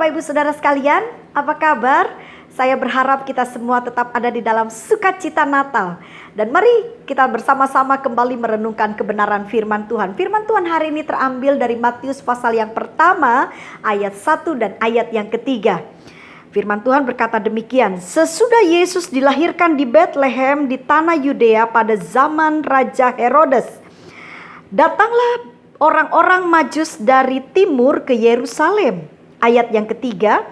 Bapak Ibu Saudara sekalian, apa kabar? Saya berharap kita semua tetap ada di dalam sukacita Natal. Dan mari kita bersama-sama kembali merenungkan kebenaran firman Tuhan. Firman Tuhan hari ini terambil dari Matius pasal yang pertama, ayat 1 dan ayat yang ketiga. Firman Tuhan berkata demikian, sesudah Yesus dilahirkan di Betlehem di tanah Yudea pada zaman Raja Herodes, datanglah orang-orang Majus dari timur ke Yerusalem. Ayat yang ketiga,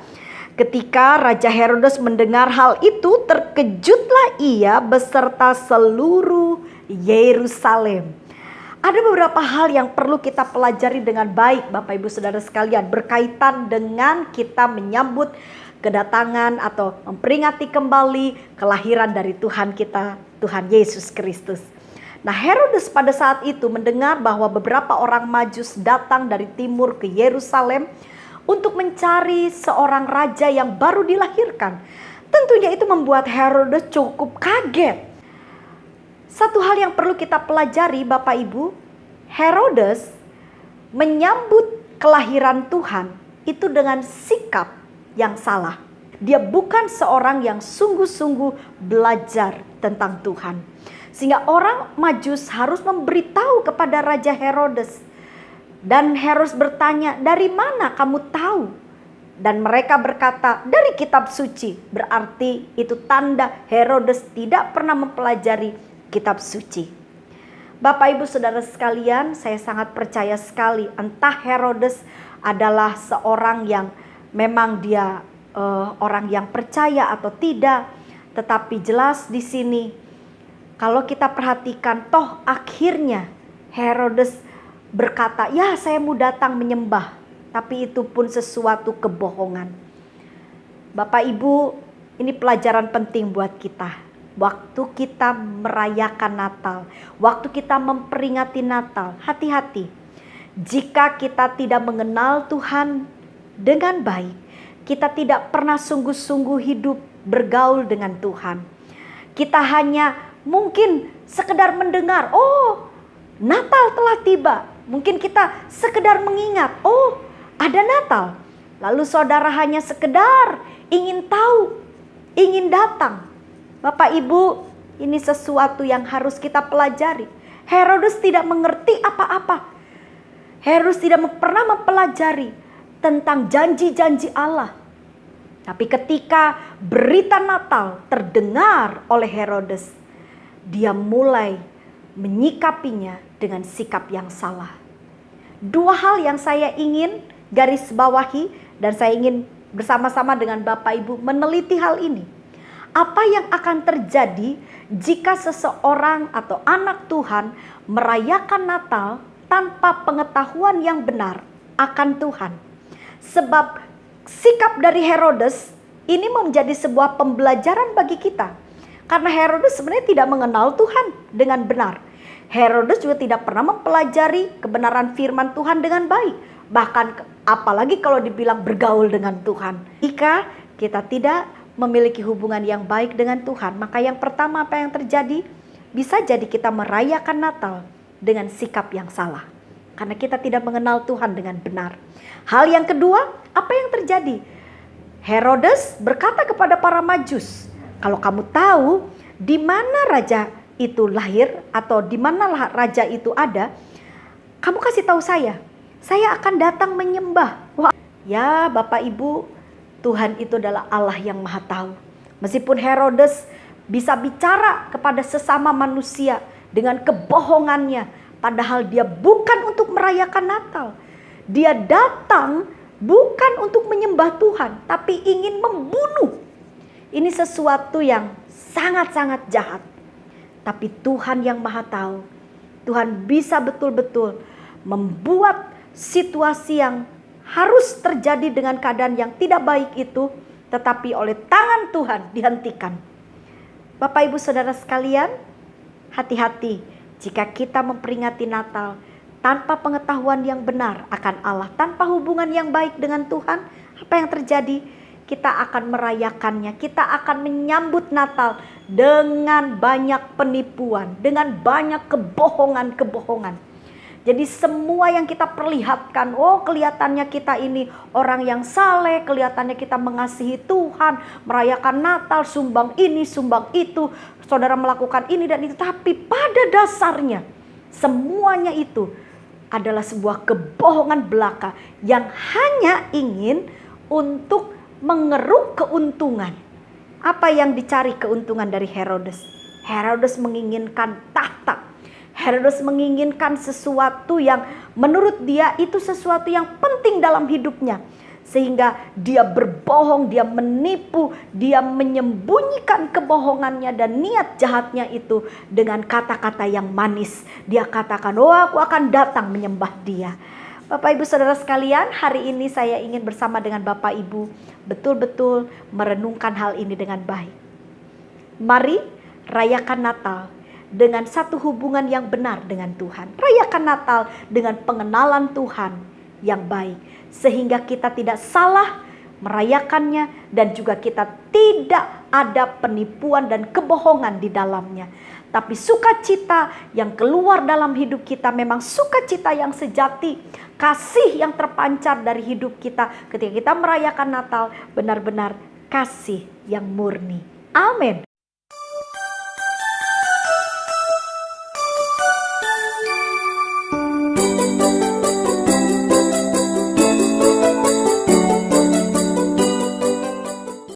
ketika Raja Herodes mendengar hal itu, terkejutlah ia beserta seluruh Yerusalem. Ada beberapa hal yang perlu kita pelajari dengan baik Bapak Ibu Saudara sekalian, berkaitan dengan kita menyambut kedatangan atau memperingati kembali kelahiran dari Tuhan kita, Tuhan Yesus Kristus. Nah, Herodes pada saat itu mendengar bahwa beberapa orang Majus datang dari timur ke Yerusalem untuk mencari seorang raja yang baru dilahirkan. Tentunya itu membuat Herodes cukup kaget. Satu hal yang perlu kita pelajari Bapak Ibu, Herodes menyambut kelahiran Tuhan itu dengan sikap yang salah. Dia bukan seorang yang sungguh-sungguh belajar tentang Tuhan. Sehingga orang Majus harus memberitahu kepada Raja Herodes. Dan Herodes bertanya, dari mana kamu tahu? Dan mereka berkata, dari kitab suci. Berarti itu tanda Herodes tidak pernah mempelajari kitab suci. Bapak Ibu Saudara sekalian, saya sangat percaya sekali entah Herodes adalah seorang yang memang dia orang yang percaya atau tidak. Tetapi jelas di sini kalau kita perhatikan, toh akhirnya Herodes berkata, ya saya mau datang menyembah. Tapi itu pun sesuatu kebohongan. Bapak Ibu, ini pelajaran penting buat kita. Waktu kita merayakan Natal, waktu kita memperingati Natal, hati-hati. Jika kita tidak mengenal Tuhan dengan baik, kita tidak pernah sungguh-sungguh hidup bergaul dengan Tuhan. Kita hanya mungkin sekedar mendengar, oh Natal telah tiba. Mungkin kita sekedar mengingat, oh ada Natal. Lalu saudara hanya sekedar ingin tahu, ingin datang. Bapak Ibu, ini sesuatu yang harus kita pelajari. Herodes tidak mengerti apa-apa. Herodes tidak pernah mempelajari tentang janji-janji Allah. Tapi ketika berita Natal terdengar oleh Herodes, dia mulai menyikapinya dengan sikap yang salah. Dua hal yang saya ingin garis bawahi dan saya ingin bersama-sama dengan Bapak Ibu meneliti hal ini. Apa yang akan terjadi jika seseorang atau anak Tuhan merayakan Natal tanpa pengetahuan yang benar akan Tuhan? Sebab sikap dari Herodes ini menjadi sebuah pembelajaran bagi kita. Karena Herodes sebenarnya tidak mengenal Tuhan dengan benar. Herodes juga tidak pernah mempelajari kebenaran firman Tuhan dengan baik. Bahkan apalagi kalau dibilang bergaul dengan Tuhan. Jika kita tidak memiliki hubungan yang baik dengan Tuhan, maka yang pertama apa yang terjadi? Bisa jadi kita merayakan Natal dengan sikap yang salah. Karena kita tidak mengenal Tuhan dengan benar. Hal yang kedua, apa yang terjadi? Herodes berkata kepada para Majus, kalau kamu tahu di mana raja itu lahir atau di mana raja itu ada, kamu kasih tahu saya akan datang menyembah. Wah, ya Bapak Ibu, Tuhan itu adalah Allah yang Maha Tahu. Meskipun Herodes bisa bicara kepada sesama manusia dengan kebohongannya, padahal dia bukan untuk merayakan Natal. Dia datang bukan untuk menyembah Tuhan, tapi ingin membunuh. Ini sesuatu yang sangat-sangat jahat. Tapi Tuhan yang Maha Tahu, Tuhan bisa betul-betul membuat situasi yang harus terjadi dengan keadaan yang tidak baik itu, tetapi oleh tangan Tuhan dihentikan. Bapak Ibu Saudara sekalian, hati-hati jika kita memperingati Natal tanpa pengetahuan yang benar akan Allah, tanpa hubungan yang baik dengan Tuhan, apa yang terjadi? Kita akan merayakannya, kita akan menyambut Natal dengan banyak penipuan, dengan banyak kebohongan-kebohongan. Jadi semua yang kita perlihatkan, oh kelihatannya kita ini orang yang saleh, kelihatannya kita mengasihi Tuhan, merayakan Natal, sumbang ini, sumbang itu, saudara melakukan ini dan itu. Tapi pada dasarnya semuanya itu adalah sebuah kebohongan belaka yang hanya ingin untuk mengeruk keuntungan. Apa yang dicari keuntungan dari Herodes? Herodes menginginkan tahta. Herodes menginginkan sesuatu yang menurut dia itu sesuatu yang penting dalam hidupnya. Sehingga dia berbohong, dia menipu, dia menyembunyikan kebohongannya dan niat jahatnya itu dengan kata-kata yang manis. Dia katakan, oh aku akan datang menyembah dia. Bapak Ibu Saudara sekalian, hari ini saya ingin bersama dengan Bapak Ibu betul-betul merenungkan hal ini dengan baik. Mari rayakan Natal dengan satu hubungan yang benar dengan Tuhan. Rayakan Natal dengan pengenalan Tuhan yang baik. Sehingga kita tidak salah merayakannya dan juga kita tidak ada penipuan dan kebohongan di dalamnya. Tapi sukacita yang keluar dalam hidup kita memang sukacita yang sejati. Kasih yang terpancar dari hidup kita ketika kita merayakan Natal benar-benar kasih yang murni. Amin.